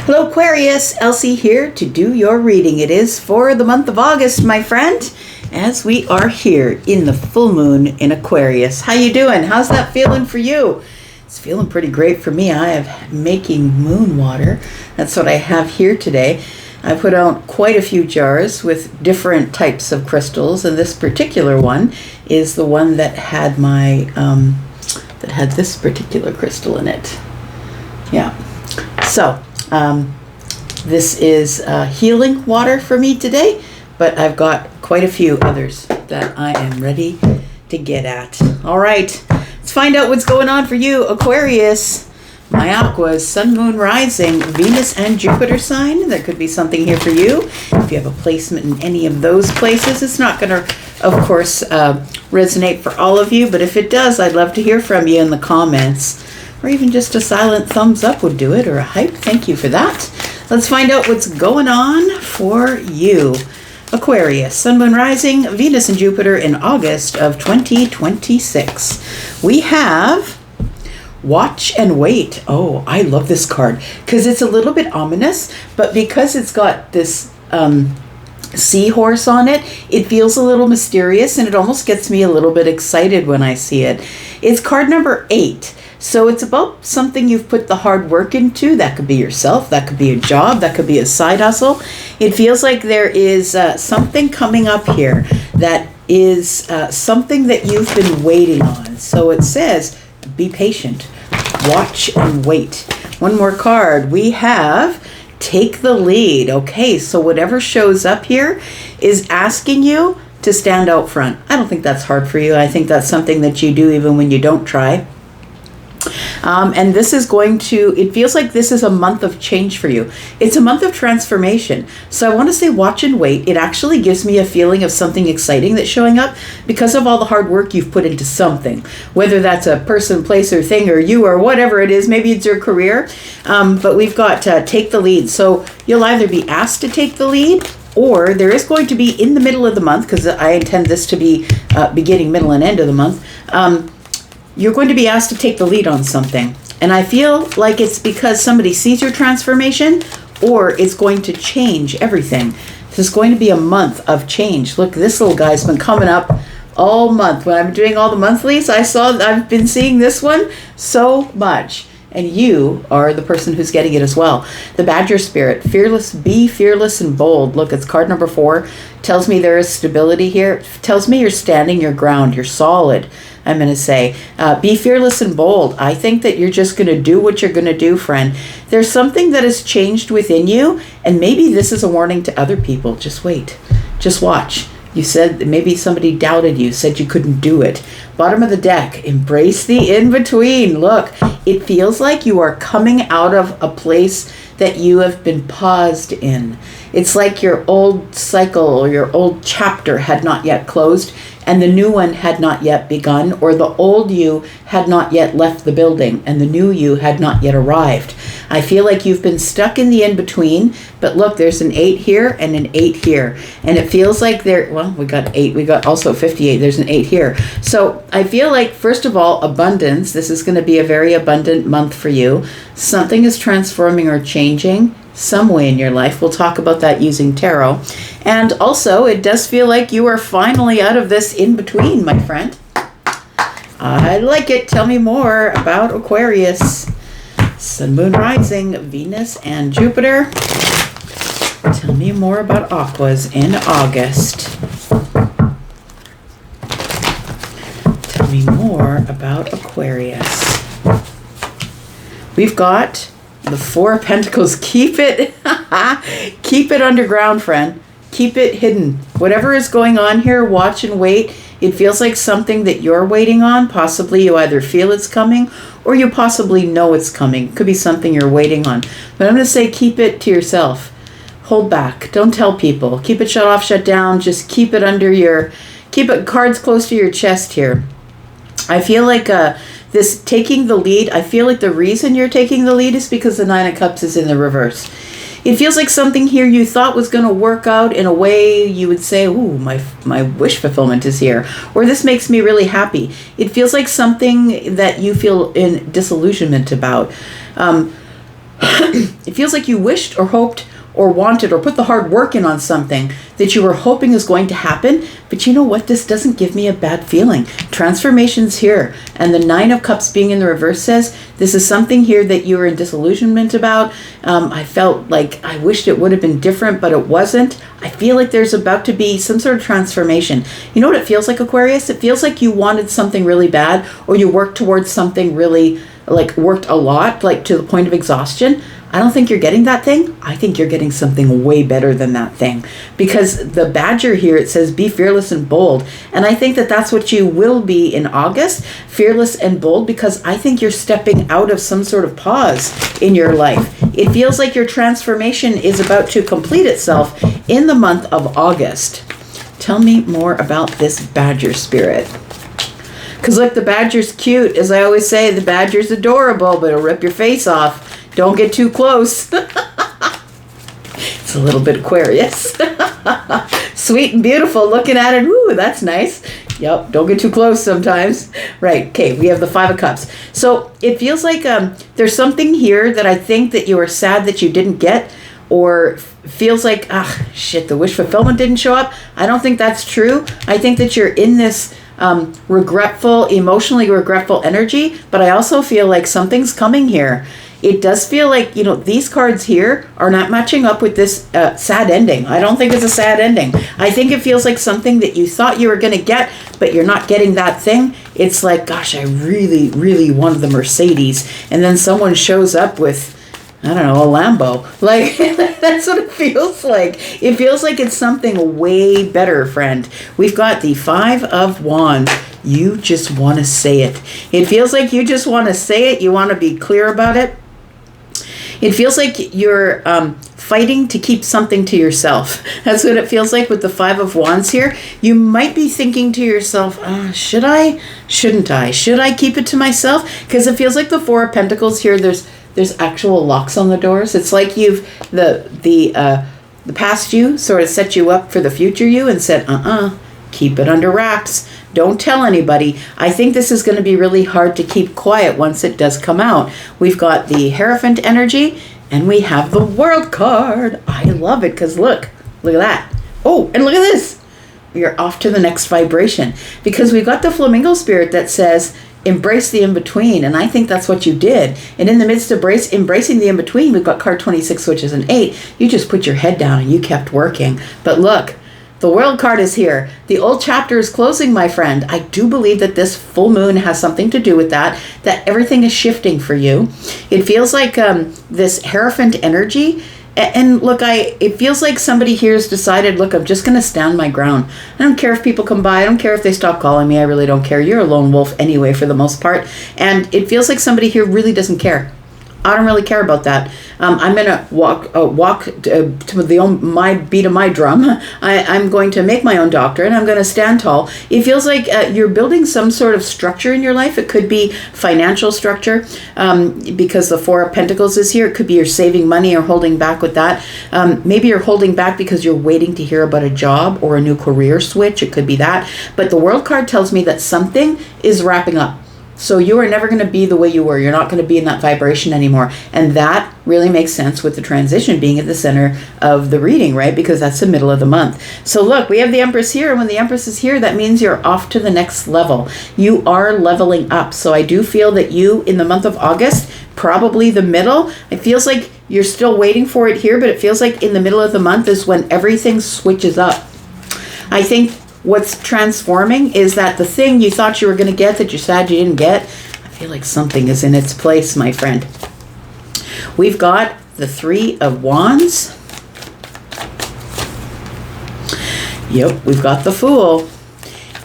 Hello Aquarius, Elsie here to do your reading. It is for the month of August, my friend, as we are here in the full moon in Aquarius. How you doing? How's that feeling for you? It's feeling pretty great for me. I am making moon water. That's what I have here today. I put out quite a few jars with different types of crystals, and this particular one is the one that had my that had this particular crystal in it. Yeah. So this is healing water for me today, but I've got quite a few others that I am ready to get at. All right, let's find out what's going on for you, Aquarius. My Aquas, Sun, Moon, Rising, Venus, and Jupiter sign. There could be something here for you. If you have a placement in any of those places, it's not going to, of course, resonate for all of you, but if it does, I'd love to hear from you in the comments. Or even just a silent thumbs up would do it, or a hype. Thank you for that. Let's find out what's going on for you. Aquarius, Sun, Moon, Rising, Venus, and Jupiter in August of 2026. We have Watch and Wait. Oh, I love this card because it's a little bit ominous, but because it's got this seahorse on it, it feels a little mysterious, and it almost gets me a little bit excited when I see it. It's card number 8. So it's about something you've put the hard work into. That could be yourself, that could be a job, that could be a side hustle. It feels like there is something coming up here that is something that you've been waiting on. So it says, be patient, watch and wait. One more card. We have Take the Lead. Okay, so whatever shows up here is asking you to stand out front. I don't think that's hard for you. I think that's something that you do even when you don't try. And this is going to, it feels like this is a month of change for you. It's a month of transformation. So I want to say watch and wait. It actually gives me a feeling of something exciting that's showing up because of all the hard work you've put into something, whether that's a person, place, or thing, or you, or whatever it is. Maybe it's your career. But we've got Take the Lead. So you'll either be asked to take the lead, or there is going to be in the middle of the month, because I intend this to be beginning, middle, and end of the month, you're going to be asked to take the lead on something. And I feel like it's because somebody sees your transformation, or it's going to change everything. This is going to be a month of change. Look, this little guy's been coming up all month. When I'm doing all the monthlies, I've been seeing this one so much. And you are the person who's getting it as well. The Badger Spirit, fearless, be fearless and bold. Look, it's card number 4. Tells me there is stability here. Tells me you're standing your ground. You're solid, I'm going to say. Be fearless and bold. I think that you're just going to do what you're going to do, friend. There's something that has changed within you, and maybe this is a warning to other people. Just wait. Just watch. You said maybe somebody doubted you, said you couldn't do it. Bottom of the deck, embrace the in-between. Look, it feels like you are coming out of a place that you have been paused in. It's like your old cycle or your old chapter had not yet closed, and the new one had not yet begun, or the old you had not yet left the building, and the new you had not yet arrived. I feel like you've been stuck in the in-between, but look, there's an 8 here and an 8 here. And it feels like we got 8, we got also 58, there's an 8 here. So I feel like, first of all, abundance. This is going to be a very abundant month for you. Something is transforming or changing some way in your life. We'll talk about that using tarot. And also, it does feel like you are finally out of this in-between, my friend. I like it. Tell me more about Aquarius. Sun, Moon, Rising, Venus, and Jupiter. Tell me more about Aquas in August. Tell me more about Aquarius. We've got the 4 of Pentacles. Keep it underground, friend. Keep it hidden. Whatever is going on here, watch and wait. It feels like something that you're waiting on. Possibly you either feel it's coming, or you possibly know it's coming. It could be something you're waiting on. But I'm going to say keep it to yourself. Hold back. Don't tell people. Keep it shut off, shut down. Just keep it keep it cards close to your chest here. I feel like this taking the lead, I feel like the reason you're taking the lead is because the 9 of Cups is in the reverse. It feels like something here you thought was going to work out in a way you would say, ooh, my wish fulfillment is here. Or this makes me really happy. It feels like something that you feel in disillusionment about. It feels like you wished or hoped or wanted or put the hard work in on something that you were hoping is going to happen. But you know what? This doesn't give me a bad feeling. Transformation's here. And the 9 of Cups being in the reverse says this is something here that you were in disillusionment about. I felt like I wished it would have been different, but it wasn't. I feel like there's about to be some sort of transformation. You know what it feels like, Aquarius? It feels like you wanted something really bad, or you worked towards something really, like worked a lot, like to the point of exhaustion. I don't think you're getting that thing. I think you're getting something way better than that thing. Because the badger here, it says be fearless and bold. And I think that that's what you will be in August, fearless and bold, because I think you're stepping out of some sort of pause in your life. It feels like your transformation is about to complete itself in the month of August. Tell me more about this badger spirit. Because look, the badger's cute. As I always say, the badger's adorable, but it'll rip your face off. Don't get too close. It's a little bit Aquarius. Sweet and beautiful, looking at it. Ooh, that's nice. Yep, don't get too close sometimes. Right, okay, we have the 5 of Cups. So it feels like there's something here that I think that you were sad that you didn't get, or feels like, shit, the wish fulfillment didn't show up. I don't think that's true. I think that you're in this regretful, emotionally regretful energy, but I also feel like something's coming here. It does feel like, you know, these cards here are not matching up with this sad ending. I don't think it's a sad ending. I think it feels like something that you thought you were going to get, but you're not getting that thing. It's like, gosh, I really, really wanted the Mercedes. And then someone shows up with, I don't know, a Lambo. Like, that's what it feels like. It feels like it's something way better, friend. We've got the 5 of Wands. You just want to say it. It feels like you just want to say it. You want to be clear about it. It feels like you're fighting to keep something to yourself. That's what it feels like with the 5 of Wands here. You might be thinking to yourself, should I? Shouldn't I? Should I keep it to myself? Because it feels like the 4 of Pentacles here, there's actual locks on the doors. It's like you've, the past you sort of set you up for the future you and said, keep it under wraps. Don't tell anybody. I think this is going to be really hard to keep quiet once it does come out. We've got the Hierophant energy, and we have the World card. I love it because look at that. Oh, and look at this. We are off to the next vibration because we've got the Flamingo spirit that says, embrace the in-between, and I think that's what you did. And in the midst of embracing the in-between, we've got card 26, which is an 8. You just put your head down and you kept working. But look, the World card is here. The old chapter is closing, my friend. I do believe that this full moon has something to do with that everything is shifting for you. It feels like this Hierophant energy. And look, it feels like somebody here has decided, look, I'm just going to stand my ground. I don't care if people come by. I don't care if they stop calling me. I really don't care. You're a lone wolf anyway, for the most part. And it feels like somebody here really doesn't care. I don't really care about that. I'm going to walk to my beat of my drum. I'm going to make my own doctrine. I'm going to stand tall. It feels like you're building some sort of structure in your life. It could be financial structure because the 4 of Pentacles is here. It could be you're saving money or holding back with that. Maybe you're holding back because you're waiting to hear about a job or a new career switch. It could be that. But the World card tells me that something is wrapping up. So you are never going to be the way you were. You're not going to be in that vibration anymore. And that really makes sense with the transition being at the center of the reading, right? Because that's the middle of the month. So look, we have the Empress here. And when the Empress is here, that means you're off to the next level. You are leveling up. So I do feel that you, in the month of August, probably the middle, it feels like you're still waiting for it here, but it feels like in the middle of the month is when everything switches up. I think what's transforming is that the thing you thought you were going to get that you're sad you didn't get, I feel like something is in its place, my friend. We've got the 3 of Wands. Yep, we've got the Fool.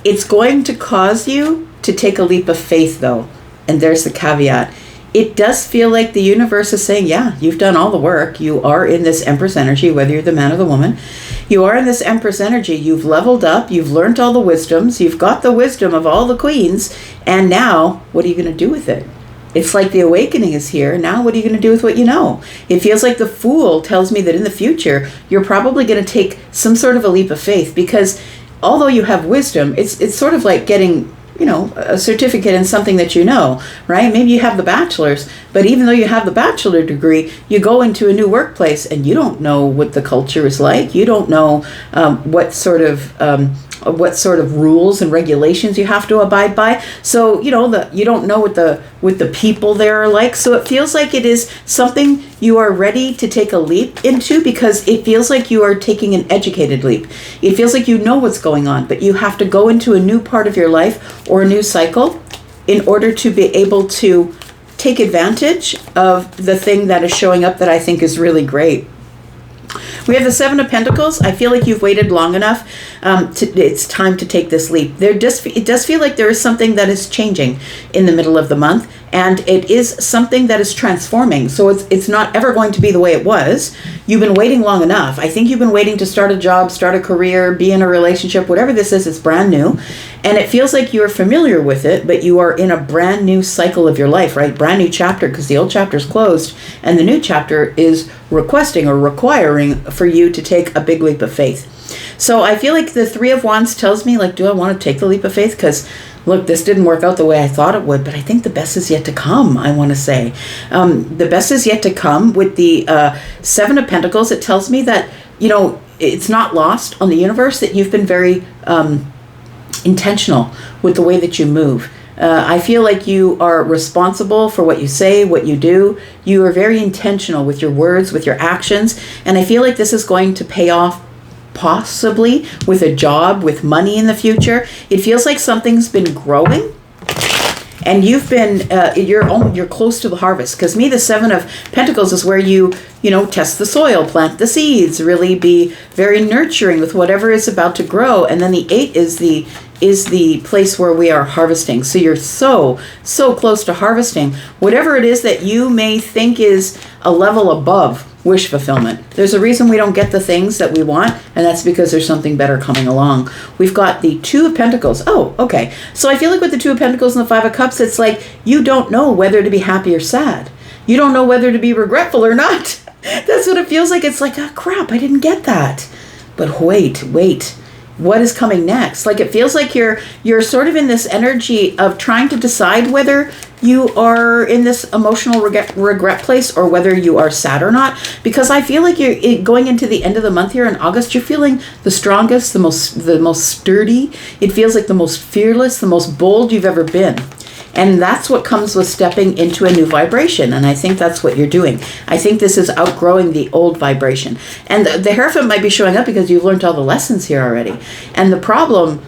It's going to cause you to take a leap of faith, though. And there's the caveat. It does feel like the universe is saying, yeah, you've done all the work. You are in this Empress energy, whether you're the man or the woman. You are in this Empress energy. You've leveled up. You've learned all the wisdoms. You've got the wisdom of all the queens. And now, what are you going to do with it? It's like the awakening is here. Now, what are you going to do with what you know? It feels like the Fool tells me that in the future, you're probably going to take some sort of a leap of faith because although you have wisdom, it's sort of like getting a certificate in something that you know, right? Maybe you have the bachelor's, but even though you have the bachelor degree, you go into a new workplace and you don't know what the culture is like. You don't know what sort of rules and regulations you have to abide by. So you don't know what the people there are like. So it feels like it is something you are ready to take a leap into, because it feels like you are taking an educated leap. It feels like you know what's going on, but you have to go into a new part of your life or a new cycle in order to be able to take advantage of the thing that is showing up that I think is really great. We have the Seven of Pentacles. I feel like you've waited long enough. It's time to take this leap. It does feel like there is something that is changing in the middle of the month, and it is something that is transforming. So it's not ever going to be the way it was. You've been waiting long enough. I think you've been waiting to start a job, start a career, be in a relationship, whatever this is, it's brand new. And it feels like you're familiar with it, but you are in a brand new cycle of your life, right? Brand new chapter, because the old chapter is closed, and the new chapter is requesting or requiring for you to take a big leap of faith. So I feel like the Three of Wands tells me, like, do I want to take the leap of faith? Because, look, this didn't work out the way I thought it would, but I think the best is yet to come, I want to say. The best is yet to come. With the Seven of Pentacles, it tells me that, it's not lost on the universe, that you've been very intentional with the way that you move. I feel like you are responsible for what you say, what you do. You are very intentional with your words, with your actions. And I feel like this is going to pay off, possibly with a job, with money in the future. It feels like something's been growing, and you've been you're close to the harvest. Because the Seven of Pentacles is where you test the soil, plant the seeds, really be very nurturing with whatever is about to grow. And then the Eight is the place where we are harvesting. So you're so close to harvesting whatever it is that you may think is a level above wish fulfillment. There's a reason we don't get the things that we want, and that's because there's something better coming along. We've got the Two of Pentacles. Oh, okay. So I feel like with the Two of Pentacles and the Five of Cups, it's like you don't know whether to be happy or sad. You don't know whether to be regretful or not. That's what it feels like. It's like, oh crap, I didn't get that. But wait. What is coming next? Like, it feels like you're sort of in this energy of trying to decide whether you are in this emotional regret place or whether you are sad or not. Because I feel like you're going into the end of the month here in August, you're feeling the strongest, the most sturdy. It feels like the most fearless, the most bold you've ever been. And that's what comes with stepping into a new vibration. And I think that's what you're doing. I think this is outgrowing the old vibration. And the Hierophant might be showing up because you've learned all the lessons here already. And the problem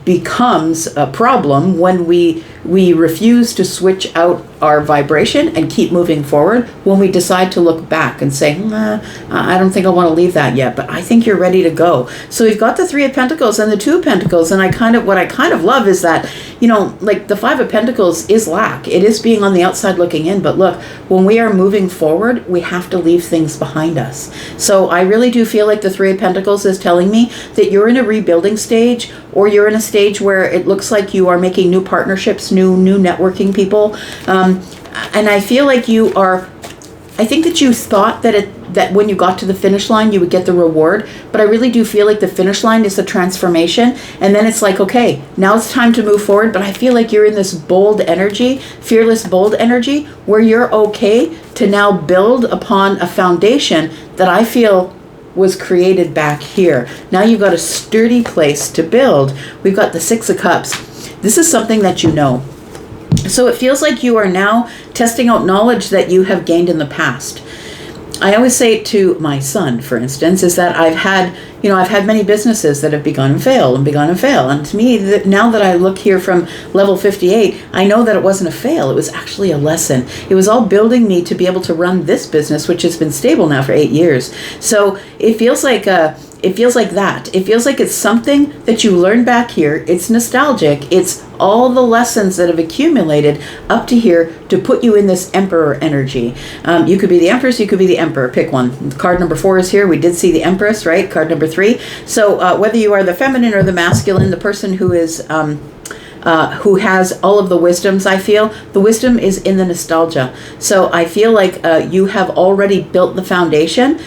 becomes a problem when we refuse to switch out our vibration and keep moving forward, when we decide to look back and say, I don't think I want to leave that yet, but I think you're ready to go. So we've got the Three of Pentacles and the Two of Pentacles, and what I kind of love is that, like the Five of Pentacles is lack. It is being on the outside looking in, but look, when we are moving forward, we have to leave things behind us. So I really do feel like the Three of Pentacles is telling me that you're in a rebuilding stage, or you're in a stage where it looks like you are making new partnerships, new networking people. And I feel like I think that you thought that when you got to the finish line, you would get the reward. But I really do feel like the finish line is the transformation. And then it's like, okay, now it's time to move forward. But I feel like you're in this bold energy, fearless, bold energy, where you're okay to now build upon a foundation that I feel was created back here. Now you've got a sturdy place to build. We've got the Six of Cups. This is something that you know. So it feels like you are now testing out knowledge that you have gained in the past. I always say to my son, for instance, is that I've had many businesses that have begun and failed. And to me, now that I look here from level 58, I know that it wasn't a fail. It was actually a lesson. It was all building me to be able to run this business, which has been stable now for 8 years. So it feels like that. It feels like it's something that you learned back here. It's nostalgic. It's all the lessons that have accumulated up to here to put you in this Emperor energy. You could be the Empress, you could be the Emperor. Pick one. Card number 4 is here. We did see the Empress, right? Card number 3. So whether you are the feminine or the masculine, the person who is who has all of the wisdoms. I feel the wisdom is in the nostalgia. So I feel like you have already built the foundation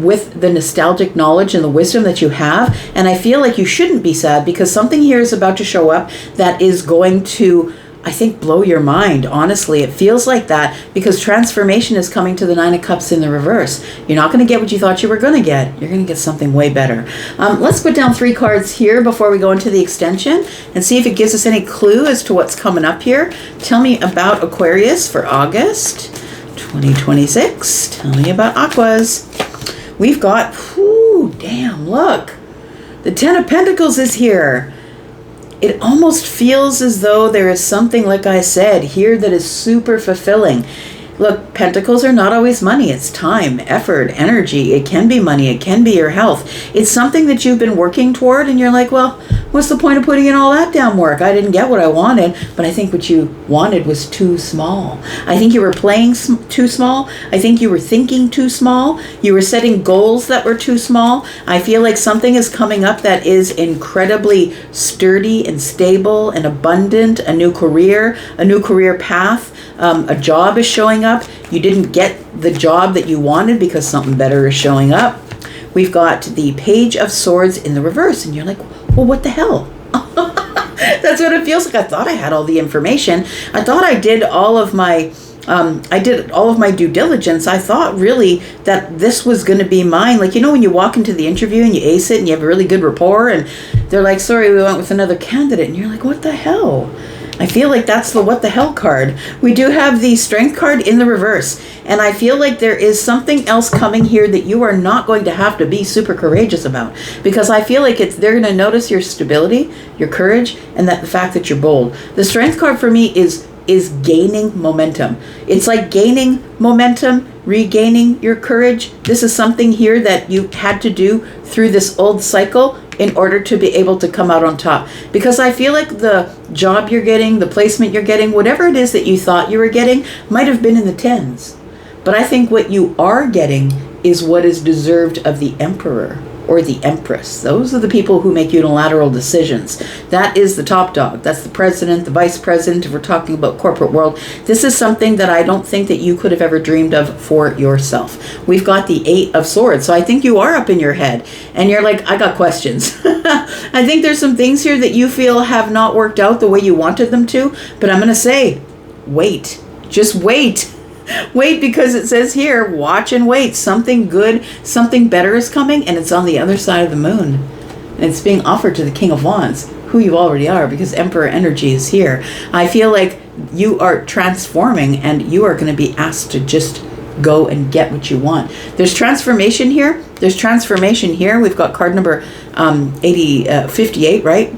with the nostalgic knowledge and the wisdom that you have. And I feel like you shouldn't be sad, because something here is about to show up that is going to, I think, blow your mind. Honestly, it feels like that, because transformation is coming to the Nine of Cups in the reverse. You're not going to get what you thought you were going to get. You're going to get something way better. Let's put down 3 cards here before we go into the extension and see if it gives us any clue as to what's coming up here. Tell me about Aquarius for August 2026. Tell me about Aquas. We've got, whoo, damn, look. The Ten of Pentacles is here. It almost feels as though there is something, like I said, here that is super fulfilling. Look, pentacles are not always money. It's time, effort, energy. It can be money. It can be your health. It's something that you've been working toward, and you're like, well, what's the point of putting in all that damn work? I didn't get what I wanted, but I think what you wanted was too small. I think you were playing too small. I think you were thinking too small. You were setting goals that were too small. I feel like something is coming up that is incredibly sturdy and stable and abundant. A new career path. A job is showing up. You didn't get the job that you wanted because something better is showing up. We've got the Page of Swords in the reverse, and you're like, well, what the hell? That's what it feels like. I thought I had all the information. I thought I did all of my due diligence. I thought really that this was going to be mine. Like, you know, when you walk into the interview and you ace it and you have a really good rapport, and they're like, sorry, we went with another candidate, and you're like, what the hell? I feel like that's the what the hell card. We do have the Strength card in the reverse. And I feel like there is something else coming here that you are not going to have to be super courageous about. Because I feel like they're going to notice your stability, your courage, and the fact that you're bold. The Strength card for me is gaining momentum. It's like gaining momentum, regaining your courage. This is something here that you had to do through this old cycle in order to be able to come out on top. Because I feel like the job you're getting, the placement you're getting, whatever it is that you thought you were getting, might have been in the 10s. But I think what you are getting is what is deserved of the Emperor or the Empress. Those are the people who make unilateral decisions. That is the top dog. That's the president, the vice president, if we're talking about corporate world. This is something that I don't think that you could have ever dreamed of for yourself. We've got the 8 of Swords. So I think you are up in your head and you're like, I got questions. I think there's some things here that you feel have not worked out the way you wanted them to, but I'm going to say, wait. Just wait. Wait, because it says here, watch and wait. Something good, something better is coming, and it's on the other side of the moon. And it's being offered to the King of Wands, who you already are, because Emperor energy is here. I feel like you are transforming, and you are going to be asked to just go and get what you want. There's transformation here. There's transformation here. We've got card number 58, right?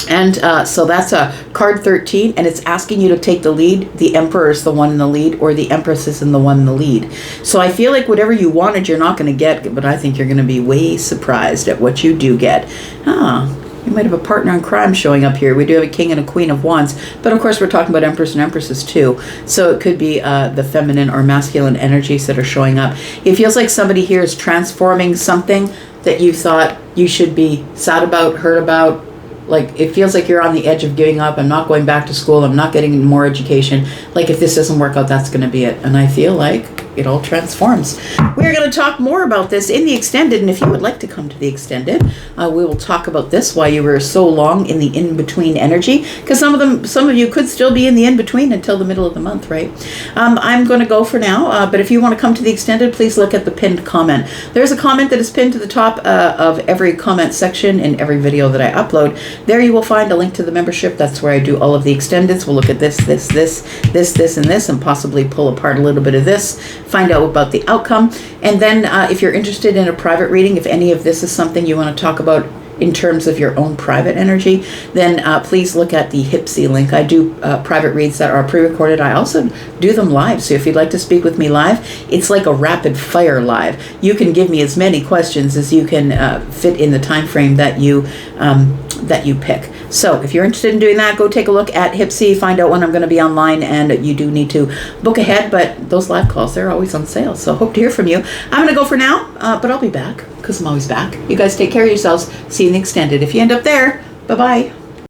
And so that's a card 13, and it's asking you to take the lead. The Emperor is the one in the lead, or the Empress is the one in the lead. So I feel like whatever you wanted, you're not going to get, but I think you're going to be way surprised at what you do get. You might have a partner in crime showing up here. We do have a King and a Queen of Wands, but of course we're talking about Empress and Empresses too. So it could be the feminine or masculine energies that are showing up. It feels like somebody here is transforming something that you thought you should be sad about, hurt about. Like, it feels like you're on the edge of giving up. I'm not going back to school. I'm not getting more education. Like, if this doesn't work out, that's going to be it. And I feel like it all transforms. We're going to talk more about this in the extended. And if you would like to come to the extended, we will talk about this while you were so long in the in-between energy. Because some of you could still be in the in-between until the middle of the month, right? I'm going to go for now. But if you want to come to the extended, please look at the pinned comment. There's a comment that is pinned to the top of every comment section in every video that I upload. There you will find a link to the membership. That's where I do all of the extendeds. We'll look at this, and this, and possibly pull apart a little bit of this, find out about the outcome. And then if you're interested in a private reading, if any of this is something you want to talk about in terms of your own private energy, then please look at the Hypsee link. I do private reads that are pre-recorded. I also do them live. So if you'd like to speak with me live, it's like a rapid fire live. You can give me as many questions as you can fit in the time frame that you pick. So if you're interested in doing that, go take a look at Hypsee, find out when I'm going to be online, and you do need to book ahead, but those live calls, they're always on sale. So hope to hear from you. I'm going to go for now, but I'll be back because I'm always back. You guys take care of yourselves. See you in the extended. If you end up there, bye-bye.